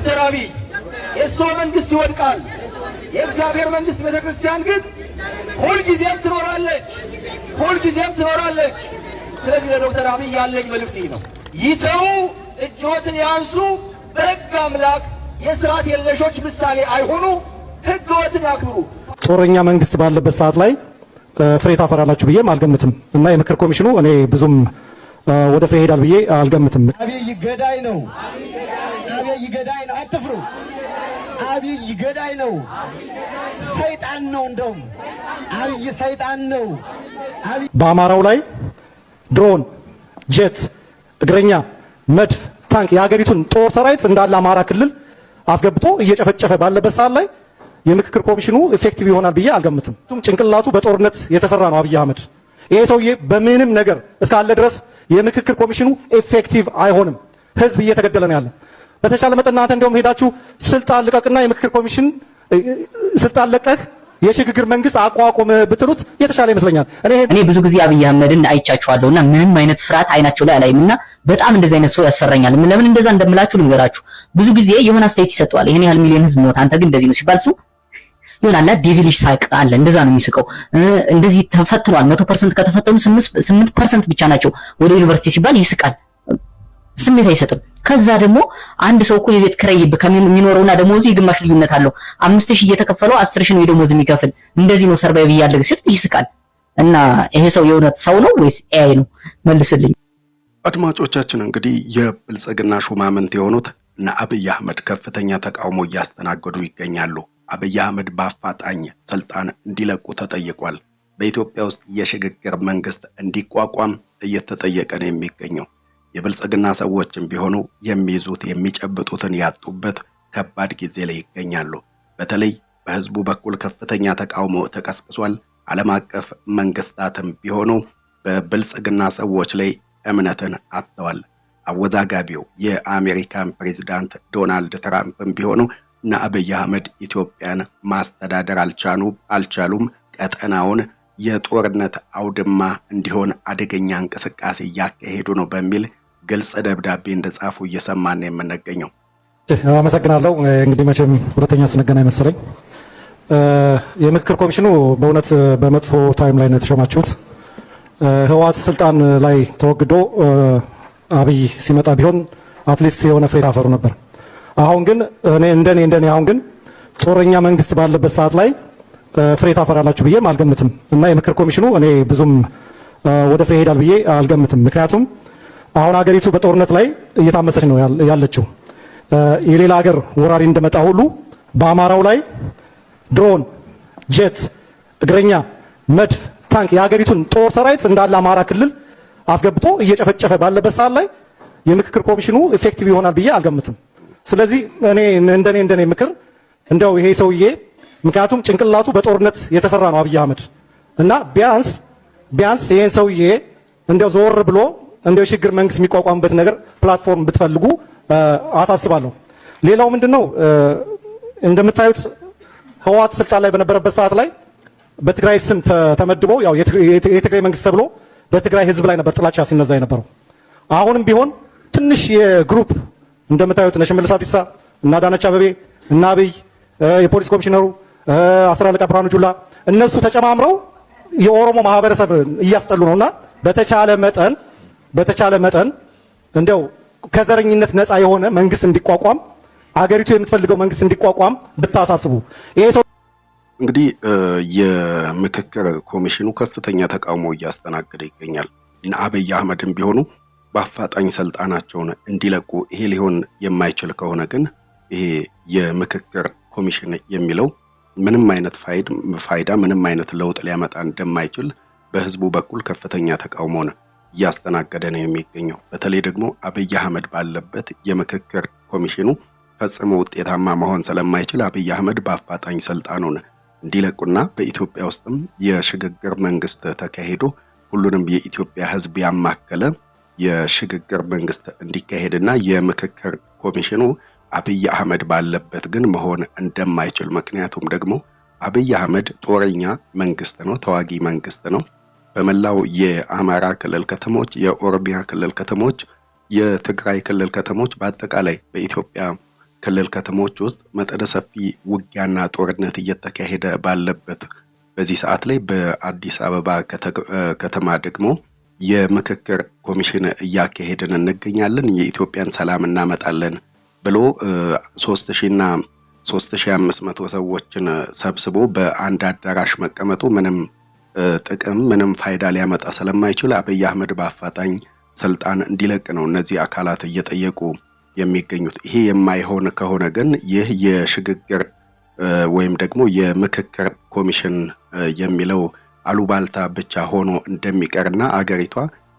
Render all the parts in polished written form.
ዶክተር አብይ የእሱ መንግስት ይወድቃል። የእግዚአብሔር መንግስት ቤተክርስቲያን ግን ሁልጊዜም ትኖራለች፣ ሁልጊዜም ትኖራለች። ስለዚህ ለዶክተር አብይ ያለኝ መልእክት ነው። ይተው፣ እጆትን ያንሱ። በሕግ አምላክ የሥርዓት የለሾች ምሳሌ አይሆኑ፣ ሕግወትን ያክብሩ። ጦረኛ መንግስት ባለበት ሰዓት ላይ ፍሬ ታፈራላችሁ ብዬም አልገምትም እና የምክር ኮሚሽኑ እኔ ብዙም ወደ ፍሬ ሄዳል ብዬ አልገምትም። አብይ ገዳይ ነው፣ አብይ ገዳይ ነው፣ አትፍሩ። አብይ ገዳይ ነው፣ ሰይጣን ነው። እንደውም አብይ ሰይጣን ነው። በአማራው ላይ ድሮን፣ ጄት፣ እግረኛ፣ መድፍ፣ ታንክ የሀገሪቱን ጦር ሰራዊት እንዳለ አማራ ክልል አስገብቶ እየጨፈጨፈ ባለበት ሰዓት ላይ የምክክር ኮሚሽኑ ኢፌክቲቭ ይሆናል ብዬ አልገምትም። ጭንቅላቱ በጦርነት የተሰራ ነው አብይ አህመድ። ይሄ ሰውዬ በምንም ነገር እስካለ ድረስ የምክክር ኮሚሽኑ ኢፌክቲቭ አይሆንም። ህዝብ እየተገደለ ነው ያለ። በተቻለ መጠን እናንተ እንደውም ሄዳችሁ ስልጣን ልቀቅና የምክክር ኮሚሽን ስልጣን ለቀቅ የሽግግር መንግስት አቋቁም ብትሉት የተሻለ ይመስለኛል። እኔ ብዙ ጊዜ አብይ አህመድን አይቻቸዋለሁና ምንም አይነት ፍርሃት አይናቸው ላይ አላይምና በጣም እንደዚህ አይነት ሰው ያስፈራኛል። ለምን እንደዛ እንደምላችሁ ልንገራችሁ። ብዙ ጊዜ የሆነ አስተያየት ይሰጠዋል። ይሄን ያህል ሚሊዮን ህዝብ ሞት፣ አንተ ግን እንደዚህ ነው ሲባል ሰው ይሆናል ዴቪሊሽ ሳቅ አለ። እንደዛ ነው የሚስቀው። እንደዚህ ተፈትኗል 100% ከተፈተኑ 8% ብቻ ናቸው ወደ ዩኒቨርሲቲ ሲባል ይስቃል። ስሜት አይሰጥም። ከዛ ደግሞ አንድ ሰው እኮ የቤት ኪራይ የሚኖረውና ደሞዙ የግማሽ ልዩነት አለው። 5000 እየተከፈለው 10000 ነው ደሞዝ የሚከፍል። እንደዚህ ነው ሰርቫይቭ እያደረገ ሲል ይስቃል። እና ይሄ ሰው የእውነት ሰው ነው ወይስ ኤአይ ነው? መልስልኝ። አድማጮቻችን እንግዲህ የብልጽግና ሹማምንት የሆኑት እና አብይ አህመድ ከፍተኛ ተቃውሞ እያስተናገዱ ይገኛሉ። አብይ አህመድ በአፋጣኝ ስልጣን እንዲለቁ ተጠይቋል። በኢትዮጵያ ውስጥ የሽግግር መንግስት እንዲቋቋም እየተጠየቀ ነው የሚገኘው። የብልጽግና ሰዎችም ቢሆኑ የሚይዙት የሚጨብጡትን ያጡበት ከባድ ጊዜ ላይ ይገኛሉ። በተለይ በህዝቡ በኩል ከፍተኛ ተቃውሞ ተቀስቅሷል። ዓለም አቀፍ መንግስታትም ቢሆኑ በብልጽግና ሰዎች ላይ እምነትን አጥተዋል። አወዛጋቢው የአሜሪካን ፕሬዝዳንት ዶናልድ ትራምፕም ቢሆኑ እና አብይ አህመድ ኢትዮጵያን ማስተዳደር አልቻሉም፣ ቀጠናውን የጦርነት አውድማ እንዲሆን አደገኛ እንቅስቃሴ እያካሄዱ ነው በሚል ግልጽ ደብዳቤ እንደጻፉ እየሰማን ነው የምንገኘው። አመሰግናለሁ። እንግዲህ መቼም ሁለተኛ ስንገናኝ መሰለኝ። የምክክር ኮሚሽኑ በእውነት በመጥፎ ታይም ላይ ነው የተሾማችሁት። ህወሓት ስልጣን ላይ ተወግዶ አብይ ሲመጣ ቢሆን አትሊስት የሆነ ፍሬ ታፈሩ ነበር። አሁን ግን እንደኔ አሁን ግን ጦረኛ መንግስት ባለበት ሰዓት ላይ ፍሬ ታፈራላችሁ ብዬም አልገምትም እና የምክክር ኮሚሽኑ እኔ ብዙም ወደ ፍሬ ሄዳል ብዬ አልገምትም። ምክንያቱም አሁን ሀገሪቱ በጦርነት ላይ እየታመሰች ነው ያለችው። የሌላ ሀገር ወራሪ እንደመጣ ሁሉ በአማራው ላይ ድሮን፣ ጄት፣ እግረኛ፣ መድፍ፣ ታንክ የሀገሪቱን ጦር ሰራዊት እንዳለ አማራ ክልል አስገብቶ እየጨፈጨፈ ባለበት ሰዓት ላይ የምክክር ኮሚሽኑ ኢፌክቲቭ ይሆናል ብዬ አልገምትም። ስለዚህ እንደኔ ምክር እንደው ይሄ ሰውዬ ምክንያቱም ጭንቅላቱ በጦርነት የተሰራ ነው አብይ አህመድ እና ቢያንስ ይሄን ሰውዬ እንደው ዞር ብሎ እንደው የሽግግር መንግስት የሚቋቋምበት ነገር ፕላትፎርም ብትፈልጉ አሳስባለሁ። ሌላው ምንድነው እንደምታዩት ህወሓት ስልጣን ላይ በነበረበት ሰዓት ላይ በትግራይ ስም ተመድቦ ያው የትግራይ መንግስት ተብሎ በትግራይ ህዝብ ላይ ነበር ጥላቻ ሲነዛ የነበረው። አሁንም ቢሆን ትንሽ የግሩፕ እንደምታዩት እነ ሽመልስ አብዲሳ እና አዳነች አቤቤ እና አብይ የፖሊስ ኮሚሽነሩ አስራ አለቃ ብርሃኑ ጁላ እነሱ ተጨማምረው የኦሮሞ ማህበረሰብ እያስጠሉ ነውና በተቻለ መጠን እንደው ከዘረኝነት ነፃ የሆነ መንግስት እንዲቋቋም አገሪቱ የምትፈልገው መንግስት እንዲቋቋም ብታሳስቡ። ይሄ እንግዲህ የምክክር ኮሚሽኑ ከፍተኛ ተቃውሞ እያስተናገደ ይገኛል እና አብይ አህመድም ቢሆኑ በአፋጣኝ ስልጣናቸውን እንዲለቁ ይሄ ሊሆን የማይችል ከሆነ ግን ይሄ የምክክር ኮሚሽን የሚለው ምንም አይነት ፋይዳ ምንም አይነት ለውጥ ሊያመጣ እንደማይችል በህዝቡ በኩል ከፍተኛ ተቃውሞን እያስተናገደ ነው የሚገኘው። በተለይ ደግሞ አብይ አህመድ ባለበት የምክክር ኮሚሽኑ ፈጽሞ ውጤታማ መሆን ስለማይችል አብይ አህመድ በአፋጣኝ ስልጣኑን እንዲለቁና በኢትዮጵያ ውስጥም የሽግግር መንግስት ተካሂዶ ሁሉንም የኢትዮጵያ ህዝብ ያማከለ የሽግግር መንግስት እንዲካሄድና የምክክር ኮሚሽኑ አብይ አህመድ ባለበት ግን መሆን እንደማይችል። ምክንያቱም ደግሞ አብይ አህመድ ጦረኛ መንግስት ነው፣ ተዋጊ መንግስት ነው። በመላው የአማራ ክልል ከተሞች፣ የኦሮሚያ ክልል ከተሞች፣ የትግራይ ክልል ከተሞች በአጠቃላይ በኢትዮጵያ ክልል ከተሞች ውስጥ መጠነ ሰፊ ውጊያና ጦርነት እየተካሄደ ባለበት በዚህ ሰዓት ላይ በአዲስ አበባ ከተማ ደግሞ የምክክር ኮሚሽን እያካሄድን እንገኛለን። የኢትዮጵያን ሰላም እናመጣለን ብሎ 3000 እና 3500 ሰዎችን ሰብስቦ በአንድ አዳራሽ መቀመጡ ምንም ጥቅም ምንም ፋይዳ ሊያመጣ ስለማይችል አብይ አህመድ በአፋጣኝ ስልጣን እንዲለቅ ነው እነዚህ አካላት እየጠየቁ የሚገኙት። ይሄ የማይሆን ከሆነ ግን ይህ የሽግግር ወይም ደግሞ የምክክር ኮሚሽን የሚለው አሉባልታ ብቻ ሆኖ እንደሚቀርና አገሪቷ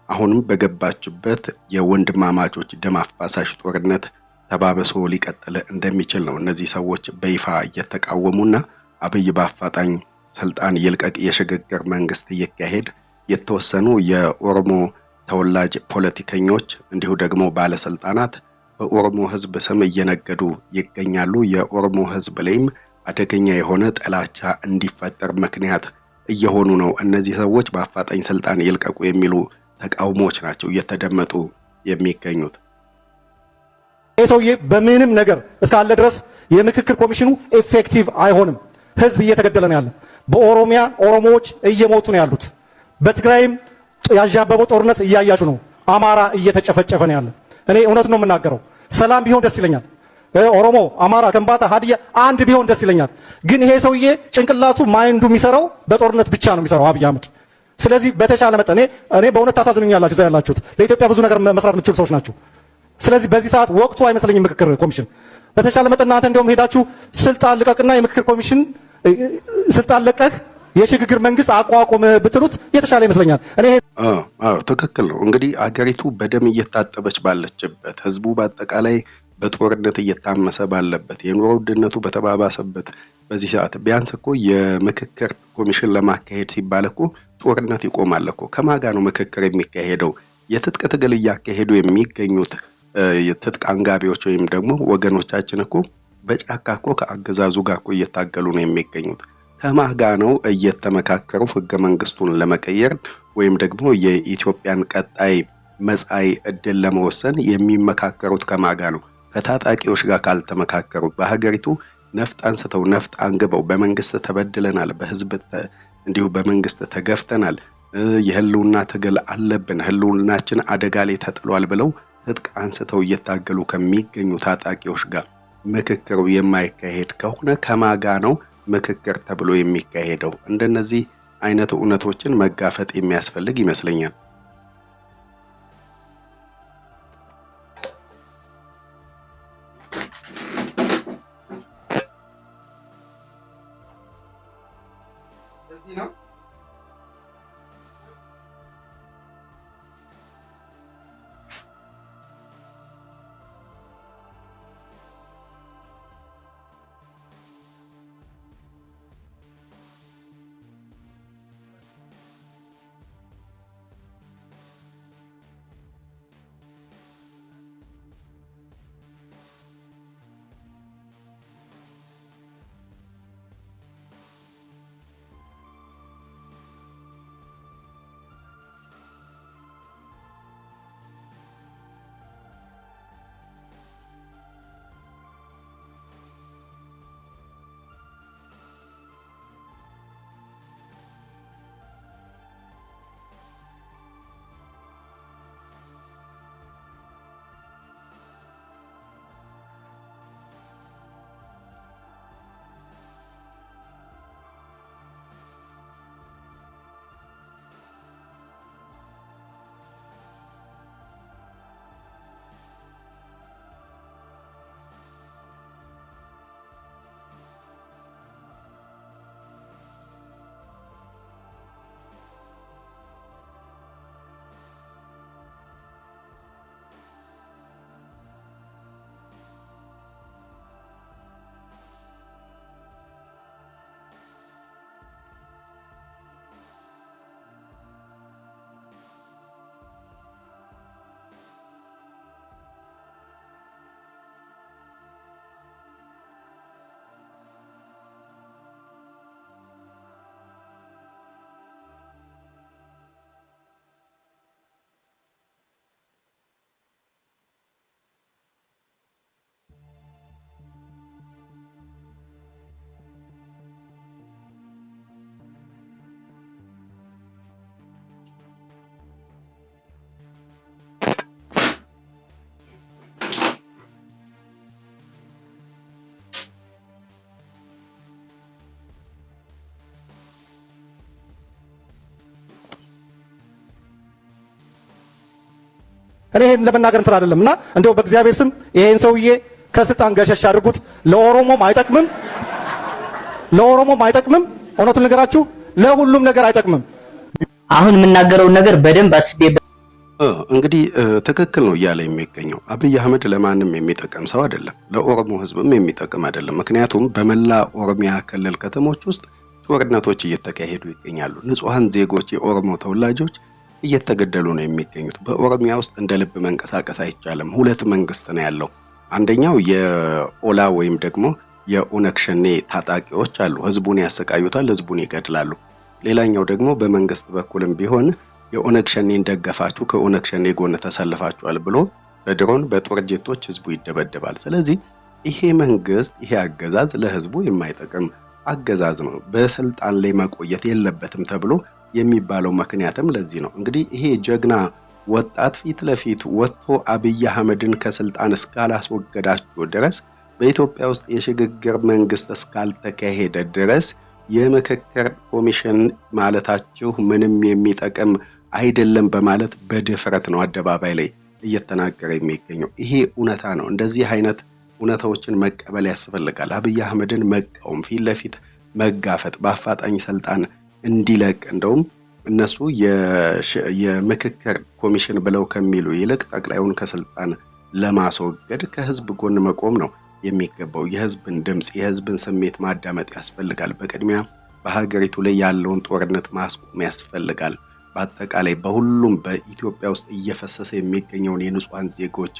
አሁንም በገባችበት የወንድማማቾች ደም አፋሳሽ ጦርነት ተባብሶ ሊቀጥል እንደሚችል ነው እነዚህ ሰዎች በይፋ እየተቃወሙና አብይ በአፋጣኝ ስልጣን ይልቀቅ፣ የሽግግር መንግስት ይካሄድ፣ የተወሰኑ የኦሮሞ ተወላጅ ፖለቲከኞች እንዲሁ ደግሞ ባለስልጣናት በኦሮሞ ህዝብ ስም እየነገዱ ይገኛሉ። የኦሮሞ ህዝብ ላይም አደገኛ የሆነ ጥላቻ እንዲፈጠር ምክንያት እየሆኑ ነው። እነዚህ ሰዎች በአፋጣኝ ስልጣን ይልቀቁ የሚሉ ተቃውሞዎች ናቸው እየተደመጡ የሚገኙት። ይህ ሰውዬ በምንም ነገር እስካለ ድረስ የምክክር ኮሚሽኑ ኤፌክቲቭ አይሆንም። ህዝብ እየተገደለ ነው ያለ። በኦሮሚያ ኦሮሞዎች እየሞቱ ነው ያሉት። በትግራይም ያዣበበው ጦርነት እያያችሁ ነው። አማራ እየተጨፈጨፈ ነው ያለ። እኔ እውነት ነው የምናገረው። ሰላም ቢሆን ደስ ይለኛል። ኦሮሞ፣ አማራ፣ ከምባታ፣ ሀዲያ አንድ ቢሆን ደስ ይለኛል። ግን ይሄ ሰውዬ ጭንቅላቱ ማይንዱ የሚሰራው በጦርነት ብቻ ነው የሚሰራው አብይ አህመድ። ስለዚህ በተቻለ መጠን እኔ በእውነት ታሳዝኑኛላችሁ። እዛ ያላችሁት ለኢትዮጵያ ብዙ ነገር መስራት የምትችሉ ሰዎች ናቸው። ስለዚህ በዚህ ሰዓት ወቅቱ አይመስለኝም ምክክር ኮሚሽን። በተቻለ መጠን እናንተ እንደውም ሄዳችሁ ስልጣን ልቀቅና የምክክር ኮሚሽን ስልጣን ለቀቅ የሽግግር መንግስት አቋቁም ብትሉት የተሻለ ይመስለኛል። ትክክል ነው። እንግዲህ አገሪቱ በደም እየታጠበች ባለችበት፣ ህዝቡ በአጠቃላይ በጦርነት እየታመሰ ባለበት፣ የኑሮ ውድነቱ በተባባሰበት በዚህ ሰዓት ቢያንስ እኮ የምክክር ኮሚሽን ለማካሄድ ሲባል እኮ ጦርነት ይቆማል እኮ። ከማን ጋር ነው ምክክር የሚካሄደው? የትጥቅ ትግል እያካሄዱ የሚገኙት የትጥቅ አንጋቢዎች ወይም ደግሞ ወገኖቻችን እኮ በጫካ እኮ ከአገዛዙ ጋር እኮ እየታገሉ ነው የሚገኙት። ከማን ጋር ነው እየተመካከሩ ህገ መንግስቱን ለመቀየር ወይም ደግሞ የኢትዮጵያን ቀጣይ መጻኢ ዕድል ለመወሰን የሚመካከሩት? ከማን ጋር ነው? ከታጣቂዎች ጋር ካልተመካከሩ በሀገሪቱ ነፍጥ አንስተው ነፍጥ አንግበው በመንግስት ተበድለናል፣ በህዝብ እንዲሁ በመንግስት ተገፍተናል፣ የህልውና ትግል አለብን፣ ህልውናችን አደጋ ላይ ተጥሏል ብለው ትጥቅ አንስተው እየታገሉ ከሚገኙ ታጣቂዎች ጋር ምክክሩ የማይካሄድ ከሆነ ከማን ጋር ነው ምክክር ተብሎ የሚካሄደው? እንደነዚህ አይነት እውነቶችን መጋፈጥ የሚያስፈልግ ይመስለኛል። እኔ ይሄን ለመናገር እንትን አይደለምና እንደው በእግዚአብሔር ስም ይሄን ሰውዬ ከስልጣን ገሸሽ አድርጉት። ለኦሮሞም አይጠቅምም። እውነቱን ልንገራችሁ፣ ለሁሉም ነገር አይጠቅምም። አሁን የምናገረውን ነገር በደንብ አስቤበት እንግዲህ ትክክል ነው እያለ የሚገኘው አብይ አህመድ ለማንም የሚጠቅም ሰው አይደለም፣ ለኦሮሞ ህዝብም የሚጠቅም አይደለም። ምክንያቱም በመላ ኦሮሚያ ክልል ከተሞች ውስጥ ጦርነቶች እየተካሄዱ ይገኛሉ። ንጹሃን ዜጎች የኦሮሞ ተወላጆች እየተገደሉ ነው የሚገኙት። በኦሮሚያ ውስጥ እንደ ልብ መንቀሳቀስ አይቻልም። ሁለት መንግስት ነው ያለው። አንደኛው የኦላ ወይም ደግሞ የኦነግ ሸኔ ታጣቂዎች አሉ። ህዝቡን ያሰቃዩታል፣ ህዝቡን ይገድላሉ። ሌላኛው ደግሞ በመንግስት በኩልም ቢሆን የኦነግ ሸኔን ደገፋችሁ ከኦነግ ሸኔ ጎን ተሰልፋችኋል ብሎ በድሮን በጦር ጄቶች ህዝቡ ይደበደባል። ስለዚህ ይሄ መንግስት ይሄ አገዛዝ ለህዝቡ የማይጠቅም አገዛዝ ነው። በስልጣን ላይ መቆየት የለበትም ተብሎ የሚባለው ምክንያትም ለዚህ ነው። እንግዲህ ይሄ ጀግና ወጣት ፊት ለፊት ወጥቶ አብይ አህመድን ከስልጣን እስካላስወገዳችሁ ድረስ በኢትዮጵያ ውስጥ የሽግግር መንግስት እስካልተካሄደ ድረስ የምክክር ኮሚሽን ማለታችሁ ምንም የሚጠቅም አይደለም በማለት በድፍረት ነው አደባባይ ላይ እየተናገረ የሚገኘው። ይሄ እውነታ ነው። እንደዚህ አይነት እውነታዎችን መቀበል ያስፈልጋል። አብይ አህመድን መቃወም፣ ፊት ለፊት መጋፈጥ፣ በአፋጣኝ ስልጣን እንዲለቅ እንደውም እነሱ የምክክር ኮሚሽን ብለው ከሚሉ ይልቅ ጠቅላዩን ከስልጣን ለማስወገድ ከህዝብ ጎን መቆም ነው የሚገባው። የህዝብን ድምጽ የህዝብን ስሜት ማዳመጥ ያስፈልጋል። በቅድሚያ በሀገሪቱ ላይ ያለውን ጦርነት ማስቆም ያስፈልጋል። በአጠቃላይ በሁሉም በኢትዮጵያ ውስጥ እየፈሰሰ የሚገኘውን የንጹሃን ዜጎች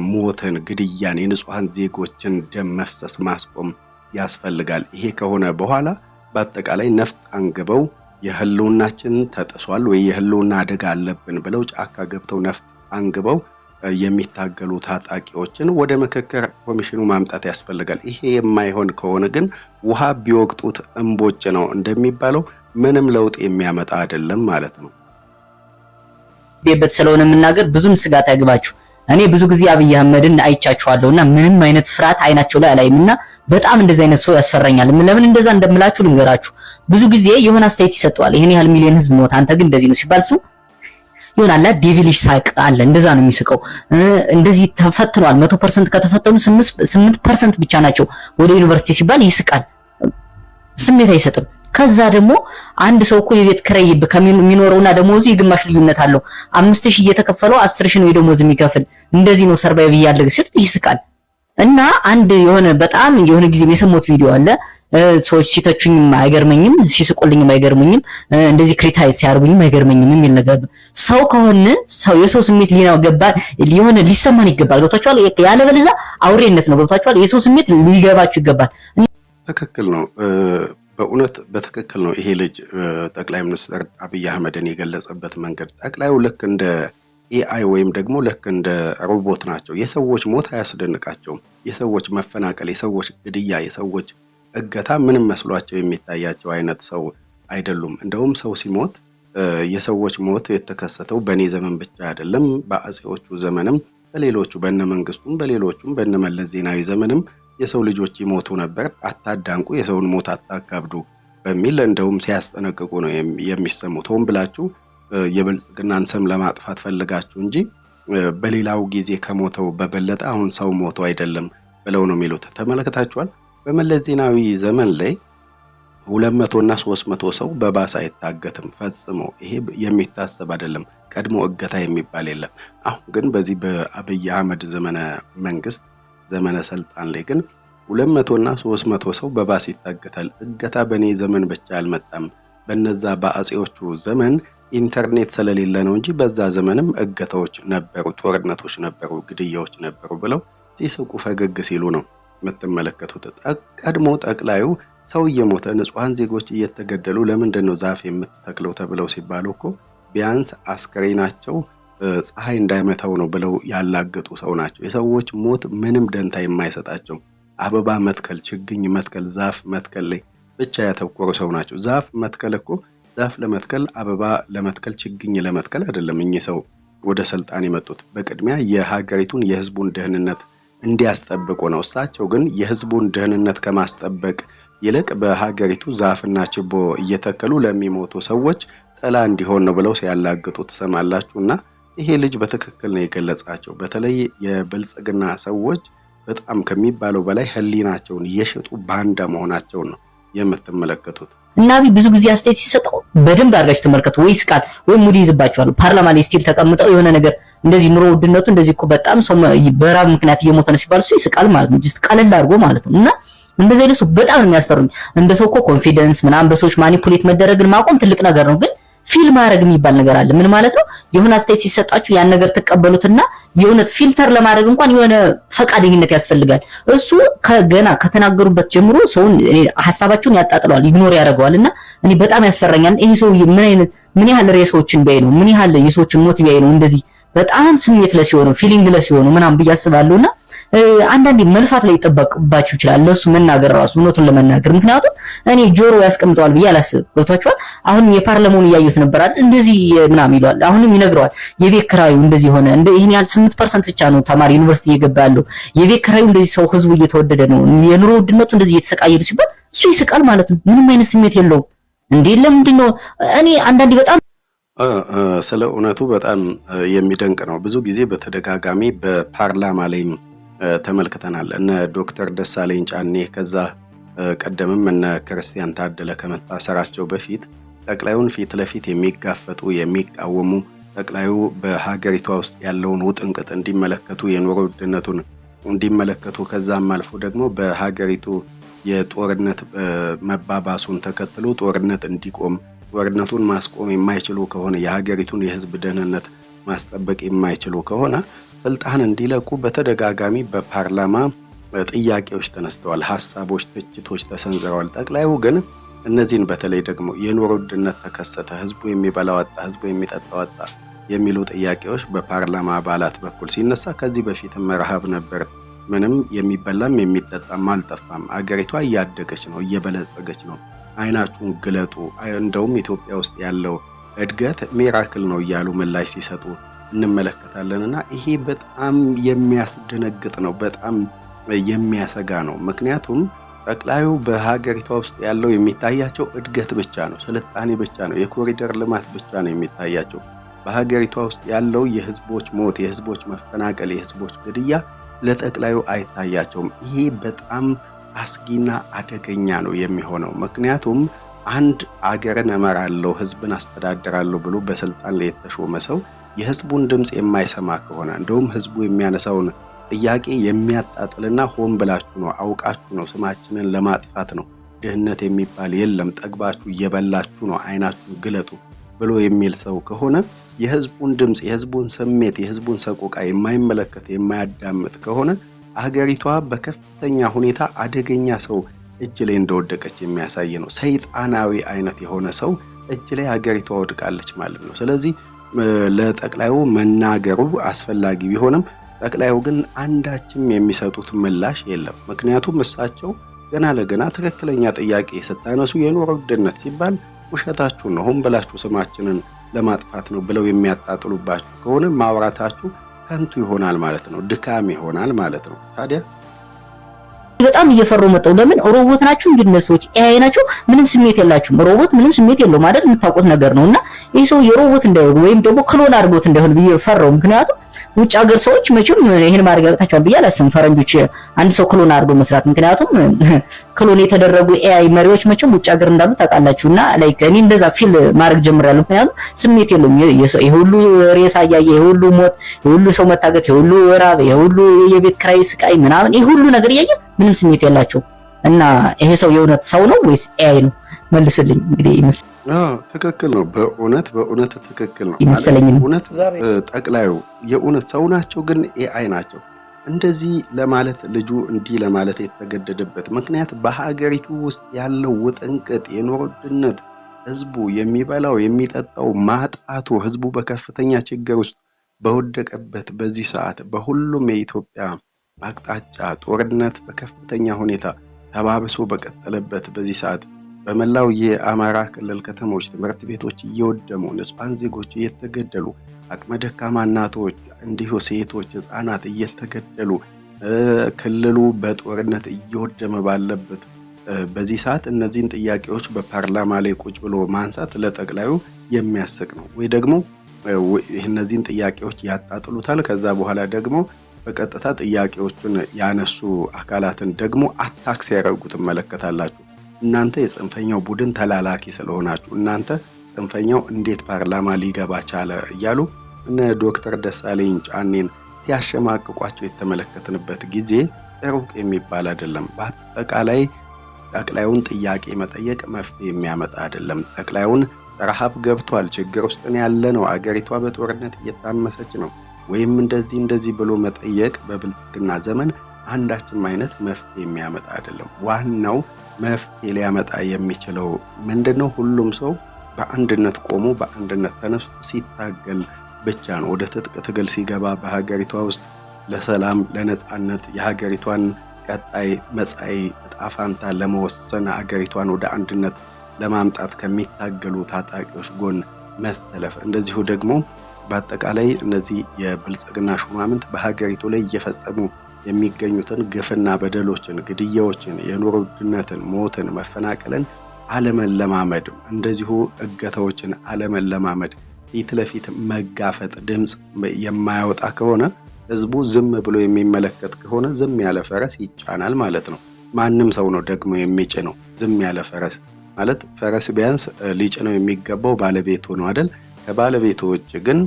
ሞትን፣ ግድያን፣ የንጹሃን ዜጎችን ደም መፍሰስ ማስቆም ያስፈልጋል። ይሄ ከሆነ በኋላ በአጠቃላይ ነፍጥ አንግበው የህልውናችን ተጥሷል ወይ የህልውና አደጋ አለብን ብለው ጫካ ገብተው ነፍጥ አንግበው የሚታገሉ ታጣቂዎችን ወደ ምክክር ኮሚሽኑ ማምጣት ያስፈልጋል። ይሄ የማይሆን ከሆነ ግን ውሃ ቢወቅጡት እንቦጭ ነው እንደሚባለው ምንም ለውጥ የሚያመጣ አይደለም ማለት ነው። ቤት ስለሆነ የምናገር ብዙም ስጋት አይግባችሁ። እኔ ብዙ ጊዜ አብይ አህመድን አይቻቸዋለሁና ምንም አይነት ፍርሃት አይናቸው ላይ አላይምና በጣም እንደዚህ አይነት ሰው ያስፈራኛል። ለምን እንደዛ እንደምላችሁ ልንገራችሁ። ብዙ ጊዜ የሆነ አስተያየት ይሰጠዋል። ይሄን ያህል ሚሊዮን ህዝብ ሞት አንተ ግን እንደዚህ ነው ሲባል ሰው ይሆናል ዴቪሊሽ ሳይቅ አለ። እንደዛ ነው የሚስቀው። እንደዚህ ተፈትኗል 100% ከተፈተኑ 8% ብቻ ናቸው ወደ ዩኒቨርሲቲ ሲባል ይስቃል። ስሜት አይሰጥም። ከዛ ደግሞ አንድ ሰው እኮ የቤት ክራይ ከሚኖረውና ደሞዙ የግማሽ ልዩነት አለው። 5000 እየተከፈለው 10000 ነው የደሞዝ የሚከፍል። እንደዚህ ነው ሰርቫይቭ እያደረገ ሲል ይስቃል። እና አንድ የሆነ በጣም የሆነ ጊዜ የሰሞት ቪዲዮ አለ። ሰዎች ሲተቹኝም አይገርመኝም፣ ሲስቁልኝም አይገርመኝም፣ እንደዚህ ክሪቲሳይዝ ሲያርጉኝም አይገርመኝም የሚል ነገር። ሰው ከሆነ ሰው የሰው ስሜት ሊናው ገባል ሊሆነ ሊሰማን ይገባል። ገብታችኋል? ያለበለዚያ አውሬነት ነው። ገብታችኋል? የሰው ስሜት ሊገባችሁ ይገባል። ትክክል ነው። በእውነት በትክክል ነው። ይሄ ልጅ ጠቅላይ ሚኒስትር አብይ አህመድን የገለጸበት መንገድ ጠቅላዩ ልክ እንደ ኤአይ ወይም ደግሞ ልክ እንደ ሮቦት ናቸው። የሰዎች ሞት አያስደንቃቸውም። የሰዎች መፈናቀል፣ የሰዎች ግድያ፣ የሰዎች እገታ ምንም መስሏቸው የሚታያቸው አይነት ሰው አይደሉም። እንደውም ሰው ሲሞት የሰዎች ሞት የተከሰተው በኔ ዘመን ብቻ አይደለም፣ በአጼዎቹ ዘመንም፣ በሌሎቹ በነመንግስቱም፣ በሌሎቹም በነመለስ ዜናዊ ዘመንም የሰው ልጆች ይሞቱ ነበር። አታዳንቁ፣ የሰውን ሞት አታካብዱ በሚል እንደውም ሲያስጠነቅቁ ነው የሚሰሙት። ሆን ብላችሁ የብልጽግናን ስም ለማጥፋት ፈልጋችሁ እንጂ በሌላው ጊዜ ከሞተው በበለጠ አሁን ሰው ሞቶ አይደለም ብለው ነው የሚሉት። ተመለከታችኋል? በመለስ ዜናዊ ዘመን ላይ 200 እና 300 ሰው በባስ አይታገትም ፈጽሞ። ይሄ የሚታሰብ አይደለም። ቀድሞ እገታ የሚባል የለም። አሁን ግን በዚህ በአብይ አህመድ ዘመነ መንግስት ዘመነ ስልጣን ላይ ግን 200 እና 300 ሰው በባስ ይታገታል። እገታ በኔ ዘመን ብቻ አልመጣም። በነዛ በአጼዎቹ ዘመን ኢንተርኔት ስለሌለ ነው እንጂ በዛ ዘመንም እገታዎች ነበሩ፣ ጦርነቶች ነበሩ፣ ግድያዎች ነበሩ ብለው ሲስቁ ፈገግ ሲሉ ነው የምትመለከቱት። ቀድሞ ጠቅላዩ ሰው እየሞተ ንጹሃን ዜጎች እየተገደሉ ለምንድን ነው ዛፍ የምትተክለው ተብለው ሲባሉ እኮ ቢያንስ አስከሬናቸው ፀሐይ እንዳይመታው ነው ብለው ያላገጡ ሰው ናቸው። የሰዎች ሞት ምንም ደንታ የማይሰጣቸው አበባ መትከል፣ ችግኝ መትከል፣ ዛፍ መትከል ላይ ብቻ ያተኮሩ ሰው ናቸው። ዛፍ መትከል እኮ ዛፍ ለመትከል አበባ ለመትከል ችግኝ ለመትከል አይደለም እኚህ ሰው ወደ ስልጣን የመጡት። በቅድሚያ የሀገሪቱን የህዝቡን ደህንነት እንዲያስጠብቁ ነው። እሳቸው ግን የህዝቡን ደህንነት ከማስጠበቅ ይልቅ በሀገሪቱ ዛፍና ችቦ እየተከሉ ለሚሞቱ ሰዎች ጥላ እንዲሆን ነው ብለው ሲያላግጡ ትሰማላችሁና ይሄ ልጅ በትክክል ነው የገለጻቸው። በተለይ የብልጽግና ሰዎች በጣም ከሚባለው በላይ ህሊናቸውን እየሸጡ ባንዳ መሆናቸውን ነው የምትመለከቱት። እና ብዙ ጊዜ አስተያየት ሲሰጠው በደንብ አድርጋችሁ ተመልከቱ። ወይስ ቃል ወይ ሙድ ይዝባችኋል። ፓርላማ ላይ ስቲል ተቀምጠው የሆነ ነገር እንደዚህ ኑሮ ውድነቱ እንደዚህ እኮ በጣም ሰው በራብ ምክንያት እየሞተ ነው ሲባል እሱ ይስቃል ማለት ነው። ጀስት ቀለል አድርጎ ማለት ነው። እና እንደዚህ አይነት ሰው በጣም ነው የሚያስፈሩኝ። እንደ ሰው እኮ ኮንፊደንስ ምናምን በሰዎች ማኒፑሌት መደረግን ማቆም ትልቅ ነገር ነው። ግን ፊል ማድረግ የሚባል ነገር አለ። ምን ማለት ነው? የሆነ አስተያየት ሲሰጣችሁ ያን ነገር ተቀበሉትና የሆነ ፊልተር ለማድረግ እንኳን የሆነ ፈቃደኝነት ያስፈልጋል። እሱ ከገና ከተናገሩበት ጀምሮ ሰውን ሐሳባቸውን ያጣጥለዋል፣ ኢግኖር ያደርገዋልና እኔ በጣም ያስፈራኛል። ይሄ ሰው ምን ያህል ሬሶችን ቢያይ ነው? ምን ያህል የሰዎችን ሞት ቢያይ ነው እንደዚህ በጣም ስሜት ለስ ይሆነው ፊሊንግ ለስ ይሆነው ምናምን ብዬ አስባለሁና አንዳንዴ መልፋት ላይ ይጠበቅባችሁ ይችላል ለሱ መናገር ራሱ እውነቱን ለመናገር። ምክንያቱም እኔ ጆሮ ያስቀምጠዋል ብዬ አላስብም። ገብቷችኋል? አሁን የፓርላማውን እያዩት ነበር አይደል? እንደዚህ ምናምን ይለዋል። አሁንም ይነግረዋል የቤት ኪራዩ እንደዚህ ሆነ፣ እንደ ይሄን ያህል 8% ብቻ ነው ተማሪ ዩኒቨርሲቲ እየገባ ያለው፣ የቤት ኪራዩ እንደዚህ፣ ሰው ህዝቡ እየተወደደ ነው፣ የኑሮ ውድነቱ እንደዚህ እየተሰቃየ ነው ሲባል እሱ ይስቃል ማለት ነው። ምንም አይነት ስሜት የለውም። እንዴ ለምንድን ነው? እኔ አንዳንዴ በጣም ስለ እውነቱ በጣም የሚደንቅ ነው። ብዙ ጊዜ በተደጋጋሚ በፓርላማ ላይም ተመልክተናል። እነ ዶክተር ደሳለኝ ጫኔ ከዛ ቀደምም እነ ክርስቲያን ታደለ ከመታሰራቸው በፊት ጠቅላዩን ፊት ለፊት የሚጋፈጡ የሚቃወሙ ጠቅላዩ በሀገሪቷ ውስጥ ያለውን ውጥንቅጥ እንዲመለከቱ የኑሮ ውድነቱን እንዲመለከቱ ከዛም አልፎ ደግሞ በሀገሪቱ የጦርነት መባባሱን ተከትሎ ጦርነት እንዲቆም ጦርነቱን ማስቆም የማይችሉ ከሆነ የሀገሪቱን የህዝብ ደህንነት ማስጠበቅ የማይችሉ ከሆነ ስልጣን እንዲለቁ በተደጋጋሚ በፓርላማ ጥያቄዎች ተነስተዋል፣ ሐሳቦች፣ ትችቶች ተሰንዝረዋል። ጠቅላዩ ግን እነዚህን በተለይ ደግሞ የኑሮ ውድነት ተከሰተ፣ ህዝቡ የሚበላው አጣ፣ ህዝቡ የሚጠጣው አጣ የሚሉ ጥያቄዎች በፓርላማ አባላት በኩል ሲነሳ ከዚህ በፊትም ረሃብ ነበር፣ ምንም የሚበላም የሚጠጣም አልጠፋም፣ አገሪቷ እያደገች ነው፣ እየበለጸገች ነው፣ አይናችሁን ግለጡ፣ እንደውም ኢትዮጵያ ውስጥ ያለው እድገት ሚራክል ነው እያሉ ምላሽ ሲሰጡ እንመለከታለንና ይሄ በጣም የሚያስደነግጥ ነው፣ በጣም የሚያሰጋ ነው። ምክንያቱም ጠቅላዩ በሀገሪቷ ውስጥ ያለው የሚታያቸው እድገት ብቻ ነው፣ ስልጣኔ ብቻ ነው፣ የኮሪደር ልማት ብቻ ነው የሚታያቸው። በሀገሪቷ ውስጥ ያለው የህዝቦች ሞት፣ የህዝቦች መፈናቀል፣ የህዝቦች ግድያ ለጠቅላዩ አይታያቸውም። ይሄ በጣም አስጊና አደገኛ ነው የሚሆነው። ምክንያቱም አንድ አገርን እመራለሁ ህዝብን አስተዳድራለሁ ብሎ በስልጣን ላይ የተሾመ ሰው የህዝቡን ድምጽ የማይሰማ ከሆነ እንደውም ህዝቡ የሚያነሳውን ጥያቄ የሚያጣጥልና ሆን ብላችሁ ነው አውቃችሁ ነው ስማችንን ለማጥፋት ነው ድህነት የሚባል የለም ጠግባችሁ እየበላችሁ ነው አይናችሁን ግለጡ ብሎ የሚል ሰው ከሆነ የህዝቡን ድምጽ የህዝቡን ስሜት የህዝቡን ሰቆቃ የማይመለከት የማያዳምጥ ከሆነ አገሪቷ በከፍተኛ ሁኔታ አደገኛ ሰው እጅ ላይ እንደወደቀች የሚያሳይ ነው። ሰይጣናዊ አይነት የሆነ ሰው እጅ ላይ አገሪቷ ወድቃለች ማለት ነው። ስለዚህ ለጠቅላዩ መናገሩ አስፈላጊ ቢሆንም ጠቅላዩ ግን አንዳችም የሚሰጡት ምላሽ የለም። ምክንያቱም እሳቸው ገና ለገና ትክክለኛ ጥያቄ ስታነሱ የኑሮ ውድነት ሲባል ውሸታችሁ ነው ሆን ብላችሁ ስማችንን ለማጥፋት ነው ብለው የሚያጣጥሉባችሁ ከሆነ ማውራታችሁ ከንቱ ይሆናል ማለት ነው፣ ድካም ይሆናል ማለት ነው። ታዲያ በጣም እየፈሩ መጣው። ለምን ሮቦት ናችሁ እንግዲህ እነሱዎች ኤአይ ናቸው፣ ምንም ስሜት የላችሁም። ሮቦት ምንም ስሜት የለውም ማለት የምታውቁት ነገር ነውና ይሄ ሰው የሮቦት እንዳይሆን ወይም ደግሞ ክሎን አድርጎት እንዳይሆን ብዬ ፈራው። ምክንያቱም ውጭ ሀገር ሰዎች መቼም ይሄን ማድረግ ያቅታቸዋል ብዬ አላስብም፣ ፈረንጆች አንድ ሰው ክሎን አድርጎ መስራት። ምክንያቱም ክሎን የተደረጉ ኤአይ መሪዎች መቼም ውጭ ሀገር እንዳሉ ታውቃላችሁና ላይክ እኔ እንደዛ ፊል ማድረግ ጀምራለሁ። ምክንያቱም ስሜት የለውም። ይሄ ሁሉ ሬሳ እያየ ይሄ ሁሉ ሞት፣ ይሄ ሁሉ ሰው መታገት፣ ይሄ ሁሉ ራብ፣ ይሄ ሁሉ የቤት ኪራይ ስቃይ ምናምን ይሄ ሁሉ ነገር እያየ ምንም ስሜት የላቸው እና ይሄ ሰው የእውነት ሰው ነው ወይስ ኤአይ ነው? መልስልኝ እንግዲህ። ትክክል ነው። በእውነት ትክክል ነው። እውነት ጠቅላዩ የእውነት ሰው ናቸው ግን ኤአይ ናቸው። እንደዚህ ለማለት ልጁ እንዲህ ለማለት የተገደደበት ምክንያት በሀገሪቱ ውስጥ ያለው ውጥንቅጥ፣ የኑሮ ውድነት፣ ህዝቡ የሚበላው የሚጠጣው ማጣቱ፣ ህዝቡ በከፍተኛ ችግር ውስጥ በወደቀበት በዚህ ሰዓት በሁሉም የኢትዮጵያ አቅጣጫ ጦርነት በከፍተኛ ሁኔታ ተባብሶ በቀጠለበት በዚህ ሰዓት በመላው የአማራ ክልል ከተሞች ትምህርት ቤቶች እየወደሙ ንጹሃን ዜጎች እየተገደሉ አቅመ ደካማ እናቶች እንዲሁ ሴቶች ህፃናት እየተገደሉ ክልሉ በጦርነት እየወደመ ባለበት በዚህ ሰዓት እነዚህን ጥያቄዎች በፓርላማ ላይ ቁጭ ብሎ ማንሳት ለጠቅላዩ የሚያስቅ ነው ወይ ደግሞ እነዚህን ጥያቄዎች ያጣጥሉታል። ከዛ በኋላ ደግሞ በቀጥታ ጥያቄዎቹን ያነሱ አካላትን ደግሞ አታክ ሲያደርጉ ትመለከታላችሁ። እናንተ የጽንፈኛው ቡድን ተላላኪ ስለሆናችሁ እናንተ ጽንፈኛው እንዴት ፓርላማ ሊገባ ቻለ እያሉ እነ ዶክተር ደሳለኝ ጫኔን ሲያሸማቅቋቸው የተመለከትንበት ጊዜ ሩቅ የሚባል አይደለም። በአጠቃላይ ጠቅላዩን ጥያቄ መጠየቅ መፍትሄ የሚያመጣ አይደለም። ጠቅላዩን ረሃብ ገብቷል፣ ችግር ውስጥ ያለ ነው፣ አገሪቷ በጦርነት እየታመሰች ነው ወይም እንደዚህ ብሎ መጠየቅ በብልጽግና ዘመን አንዳችም አይነት መፍትሄ የሚያመጣ አይደለም። ዋናው መፍትሄ ሊያመጣ የሚችለው ምንድነው? ሁሉም ሰው በአንድነት ቆሞ በአንድነት ተነስቶ ሲታገል ብቻ ነው። ወደ ትጥቅ ትግል ሲገባ በሀገሪቷ ውስጥ ለሰላም ለነጻነት የሀገሪቷን ቀጣይ መጻኢ ዕጣ ፈንታ ለመወሰን ሀገሪቷን ወደ አንድነት ለማምጣት ከሚታገሉ ታጣቂዎች ጎን መሰለፍ፣ እንደዚሁ ደግሞ በአጠቃላይ እነዚህ የብልጽግና ሹማምንት በሀገሪቱ ላይ እየፈጸሙ የሚገኙትን ግፍና በደሎችን፣ ግድያዎችን፣ የኑሮ ውድነትን፣ ሞትን፣ መፈናቀልን አለመለማመድ፣ እንደዚሁ እገታዎችን አለመለማመድ፣ ፊት ለፊት መጋፈጥ፣ ድምጽ የማያወጣ ከሆነ ህዝቡ ዝም ብሎ የሚመለከት ከሆነ ዝም ያለ ፈረስ ይጫናል ማለት ነው። ማንም ሰው ነው ደግሞ የሚጭነው። ዝም ያለ ፈረስ ማለት ፈረስ ቢያንስ ሊጭነው የሚገባው ባለቤቱ ነው አይደል? ከባለቤቱ ውጭ ግን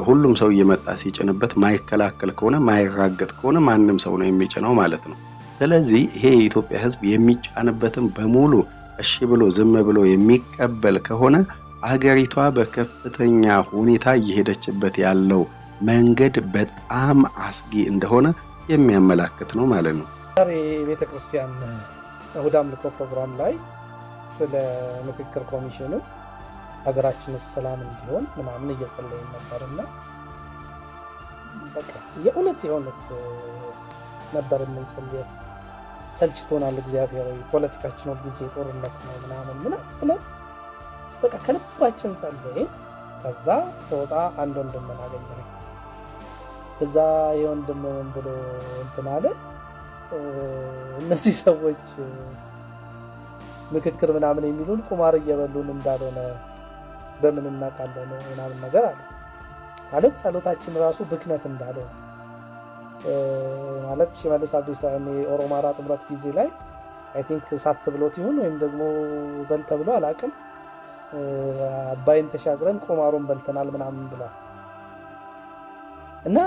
ሁሉም ሰው እየመጣ ሲጭንበት ማይከላከል ከሆነ ማይራገጥ ከሆነ ማንም ሰው ነው የሚጭነው ማለት ነው። ስለዚህ ይሄ የኢትዮጵያ ህዝብ የሚጫንበትን በሙሉ እሺ ብሎ ዝም ብሎ የሚቀበል ከሆነ አገሪቷ በከፍተኛ ሁኔታ እየሄደችበት ያለው መንገድ በጣም አስጊ እንደሆነ የሚያመላክት ነው ማለት ነው። ዛሬ ቤተክርስቲያን እሁድ አምልኮ ፕሮግራም ላይ ስለ ምክክር ኮሚሽኑ ሀገራችን ሰላም እንዲሆን ምናምን እየጸለይን ነበርና በቃ የእውነት ነበር የምንጸልየው። ሰልችቶናል። እግዚአብሔር ፖለቲካችን ሁሉ ጊዜ ጦርነት ነው ምናምን ብለን በቃ ከልባችን ጸለይን። ከዛ ሰውጣ አንድ ወንድም አገኘን። እዛ የወንድም ብሎ እንትን አለ፣ እነዚህ ሰዎች ምክክር ምናምን የሚሉን ቁማር እየበሉን እንዳልሆነ በምን እናውቃለን ምናምን ነገር አለ። ማለት ጸሎታችን ራሱ ብክነት እንዳልሆነ ማለት ሽመልስ አብዲሳ ኦሮማራ ጥምረት ጊዜ ላይ አይ ቲንክ ሳት ብሎት ይሁን ወይም ደግሞ በልተ ብሎ አላቅም አባይን ተሻግረን ቁማሩን በልተናል ምናምን ብሏል። እና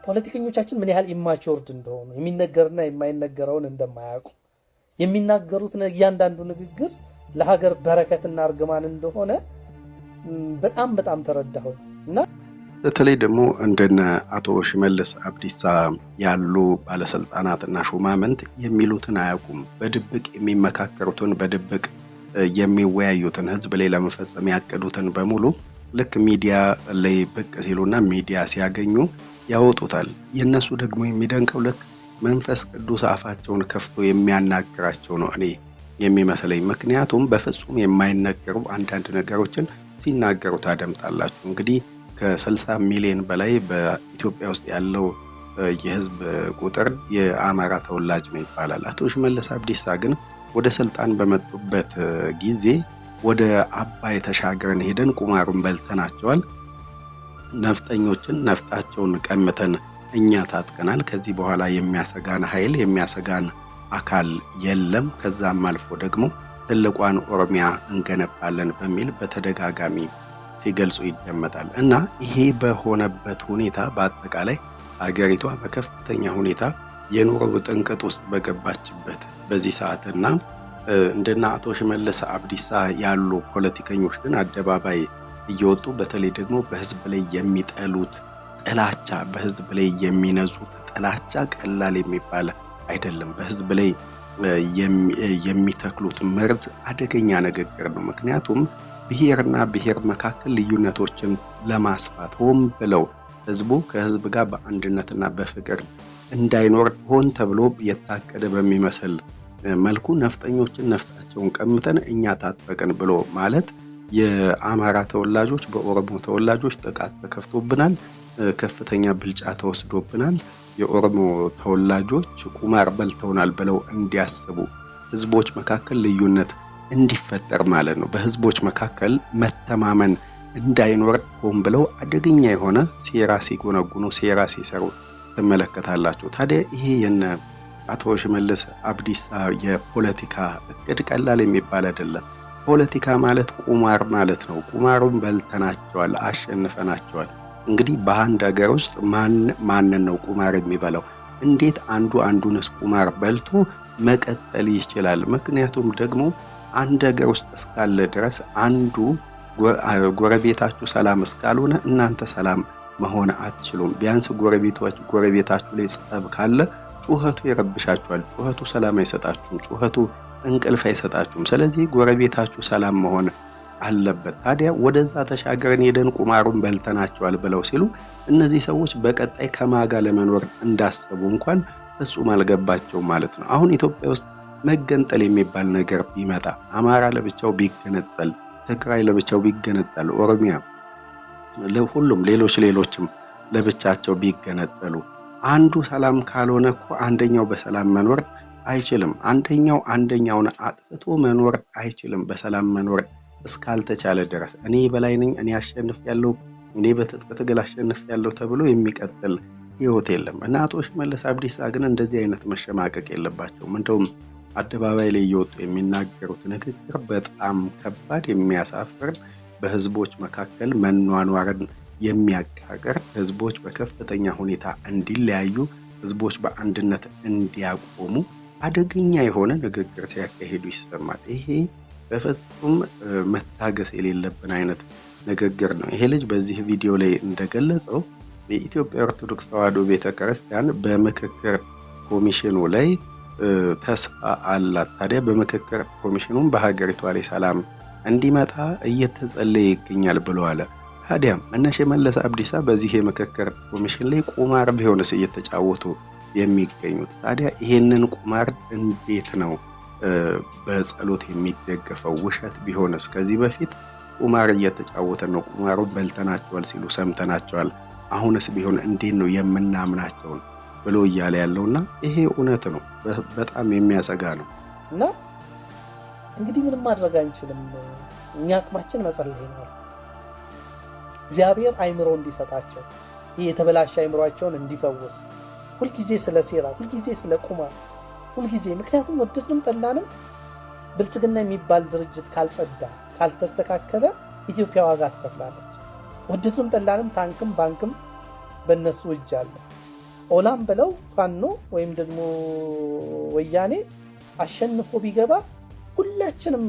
ፖለቲከኞቻችን ምን ያህል ኢማቹርድ እንደሆኑ የሚነገርና የማይነገረውን እንደማያውቁ የሚናገሩት እያንዳንዱ ንግግር ለሀገር በረከትና እርግማን እንደሆነ በጣም ተረዳሁ። እና በተለይ ደግሞ እንደነ አቶ ሽመልስ አብዲሳ ያሉ ባለስልጣናትና ሹማምንት የሚሉትን አያውቁም። በድብቅ የሚመካከሩትን በድብቅ የሚወያዩትን ህዝብ ላይ ለመፈጸም ያቀዱትን በሙሉ ልክ ሚዲያ ላይ ብቅ ሲሉና ሚዲያ ሲያገኙ ያወጡታል። የነሱ ደግሞ የሚደንቀው ልክ መንፈስ ቅዱስ አፋቸውን ከፍቶ የሚያናግራቸው ነው እኔ የሚመስለኝ። ምክንያቱም በፍጹም የማይነገሩ አንዳንድ ነገሮችን ሲናገሩ ታደምጣላችሁ። እንግዲህ ከ60 ሚሊዮን በላይ በኢትዮጵያ ውስጥ ያለው የህዝብ ቁጥር የአማራ ተወላጅ ነው ይባላል። አቶ ሽመልስ አብዲሳ ግን ወደ ስልጣን በመጡበት ጊዜ ወደ አባይ ተሻግረን ሄደን ቁማሩን በልተናቸዋል፣ ነፍጠኞችን ነፍጣቸውን ቀምተን እኛ ታጥቀናል፣ ከዚህ በኋላ የሚያሰጋን ኃይል የሚያሰጋን አካል የለም፣ ከዛም አልፎ ደግሞ ትልቋን ኦሮሚያ እንገነባለን በሚል በተደጋጋሚ ሲገልጹ ይደመጣል። እና ይሄ በሆነበት ሁኔታ በአጠቃላይ አገሪቷ በከፍተኛ ሁኔታ የኑሮ ውጥንቅጥ ውስጥ በገባችበት በዚህ ሰዓትና እንደና አቶ ሽመልስ አብዲሳ ያሉ ፖለቲከኞች ግን አደባባይ እየወጡ በተለይ ደግሞ በህዝብ ላይ የሚጠሉት ጥላቻ፣ በህዝብ ላይ የሚነዙት ጥላቻ ቀላል የሚባል አይደለም። በህዝብ ላይ የሚተክሉት መርዝ አደገኛ ንግግር ነው። ምክንያቱም ብሔርና ብሔር መካከል ልዩነቶችን ለማስፋት ሆን ብለው ህዝቡ ከህዝብ ጋር በአንድነትና በፍቅር እንዳይኖር ሆን ተብሎ የታቀደ በሚመስል መልኩ ነፍጠኞችን ነፍጣቸውን ቀምተን እኛ ታጥቀን ብሎ ማለት የአማራ ተወላጆች በኦሮሞ ተወላጆች ጥቃት ተከፍቶብናል፣ ከፍተኛ ብልጫ ተወስዶብናል፣ የኦሮሞ ተወላጆች ቁማር በልተውናል ብለው እንዲያስቡ ህዝቦች መካከል ልዩነት እንዲፈጠር ማለት ነው። በህዝቦች መካከል መተማመን እንዳይኖር ሆን ብለው አደገኛ የሆነ ሴራ ሲጎነጉኑ ሴራ ሲሰሩ ትመለከታላችሁ። ታዲያ ይሄ የነ አቶ ሽመልስ አብዲሳ የፖለቲካ እቅድ ቀላል የሚባል አይደለም። ፖለቲካ ማለት ቁማር ማለት ነው። ቁማሩን በልተናቸዋል፣ አሸንፈናቸዋል። እንግዲህ በአንድ ሀገር ውስጥ ማንን ነው ቁማር የሚበላው? እንዴት አንዱ አንዱንስ ቁማር በልቶ መቀጠል ይችላል? ምክንያቱም ደግሞ አንድ ሀገር ውስጥ እስካለ ድረስ አንዱ ጎረቤታችሁ ሰላም እስካልሆነ እናንተ ሰላም መሆን አትችሉም። ቢያንስ ጎረቤታችሁ ላይ ጸብ ካለ ጩኸቱ ይረብሻችኋል፣ ጩኸቱ ሰላም አይሰጣችሁም፣ ጩኸቱ እንቅልፍ አይሰጣችሁም። ስለዚህ ጎረቤታችሁ ሰላም መሆን አለበት። ታዲያ ወደዛ ተሻገረን ሄደን ቁማሩን በልተናቸዋል ብለው ሲሉ እነዚህ ሰዎች በቀጣይ ከማጋ ለመኖር እንዳሰቡ እንኳን ፍጹም አልገባቸውም ማለት ነው። አሁን ኢትዮጵያ ውስጥ መገንጠል የሚባል ነገር ቢመጣ፣ አማራ ለብቻው ቢገነጠል፣ ትግራይ ለብቻው ቢገነጠል፣ ኦሮሚያ ለሁሉም ሌሎችም ለብቻቸው ቢገነጠሉ አንዱ ሰላም ካልሆነ እኮ አንደኛው በሰላም መኖር አይችልም። አንደኛውን አጥፍቶ መኖር አይችልም። በሰላም መኖር እስካልተቻለ ድረስ እኔ በላይ ነኝ፣ እኔ አሸንፌያለሁ፣ እኔ በትጥቅ ትግል አሸንፌያለሁ ተብሎ የሚቀጥል ህይወት የለም። እና አቶ ሽመልስ አብዲሳ ግን እንደዚህ አይነት መሸማቀቅ የለባቸውም። እንደውም አደባባይ ላይ እየወጡ የሚናገሩት ንግግር በጣም ከባድ፣ የሚያሳፍር፣ በህዝቦች መካከል መኗኗርን የሚያቃቅር፣ ህዝቦች በከፍተኛ ሁኔታ እንዲለያዩ፣ ህዝቦች በአንድነት እንዲያቆሙ አደገኛ የሆነ ንግግር ሲያካሂዱ ይሰማል። ይሄ በፍጹም መታገስ የሌለብን አይነት ንግግር ነው። ይሄ ልጅ በዚህ ቪዲዮ ላይ እንደገለጸው የኢትዮጵያ ኦርቶዶክስ ተዋሕዶ ቤተክርስቲያን በምክክር ኮሚሽኑ ላይ ተስፋ አላት። ታዲያ በምክክር ኮሚሽኑም በሀገሪቷ ላይ ሰላም እንዲመጣ እየተጸለየ ይገኛል ብለዋል። ታዲያ እነ ሽመልስ አብዲሳ በዚህ የምክክር ኮሚሽን ላይ ቁማር ቢሆንስ እየተጫወቱ የሚገኙት? ታዲያ ይሄንን ቁማር እንዴት ነው በጸሎት የሚደገፈው? ውሸት ቢሆንስ? ከዚህ በፊት ቁማር እየተጫወተ ነው፣ ቁማሩን በልተናቸዋል ሲሉ ሰምተናቸዋል። አሁንስ ቢሆን እንዴት ነው የምናምናቸውን ብሎ እያለ ያለውና ይሄ እውነት ነው። በጣም የሚያሰጋ ነው። እና እንግዲህ ምንም ማድረግ አንችልም። እኛ አቅማችን መጸለይ ነው። እግዚአብሔር አይምሮ እንዲሰጣቸው፣ ይሄ የተበላሸ አይምሮአቸውን እንዲፈውስ፣ ሁልጊዜ ስለ ሴራ፣ ሁልጊዜ ስለ ቁማር፣ ሁልጊዜ ምክንያቱም ወደድንም ጠላንም ብልጽግና የሚባል ድርጅት ካልጸዳ፣ ካልተስተካከለ ኢትዮጵያ ዋጋ ትከፍላለች። ወደድንም ጠላንም ታንክም ባንክም በእነሱ እጅ አለ። ኦላም ብለው ፋኖ ወይም ደግሞ ወያኔ አሸንፎ ቢገባ ሁላችንም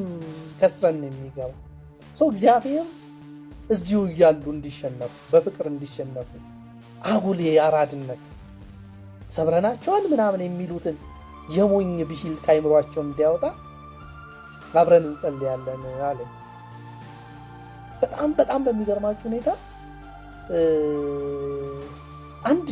ከስረን የሚገባ ሰው እግዚአብሔር እዚሁ እያሉ እንዲሸነፉ፣ በፍቅር እንዲሸነፉ፣ አጉል የአራድነት ሰብረናቸዋል ምናምን የሚሉትን የሞኝ ብሂል ካይምሯቸው እንዲያወጣ አብረን እንጸልያለን አለ። በጣም በሚገርማችሁ ሁኔታ አንድ